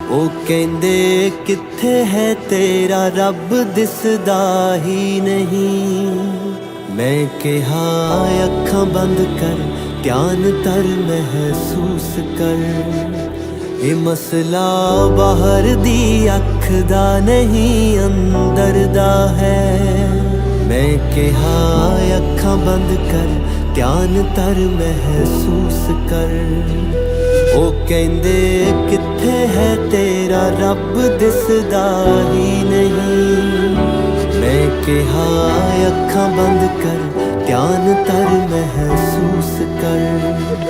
ਉਹ ਕਹਿੰਦੇ ਕਿੱਥੇ ਹੈ ਤੇਰਾ ਰੱਬ ਦਿਸਦਾ ਹੀ ਨਹੀਂ। ਮੈਂ ਕਿਹਾ ਅੱਖਾਂ ਬੰਦ ਕਰ, ਧਿਆਨ ਧਰ, ਮਹਿਸੂਸ ਕਰ। ਇਹ ਮਸਲਾ ਬਾਹਰ ਦੀ ਅੱਖ ਦਾ ਨਹੀਂ, ਅੰਦਰ ਦਾ ਹੈ। ਮੈਂ ਕਿਹਾ ਅੱਖਾਂ ਬੰਦ ਕਰ, ਧਿਆਨ ਧਰ, ਮਹਿਸੂਸ ਕਰ। ਉਹ ਕਹਿੰਦੇ ਕਿੱਥੇ ਹੈ ਤੇਰਾ ਰੱਬ ਦਿਸਦਾ ਹੀ ਨਹੀਂ। ਮੈਂ ਕਿਹਾ ਅੱਖਾਂ ਬੰਦ ਕਰ, ਧਿਆਨ ਧਰ, ਮਹਿਸੂਸ ਕਰ।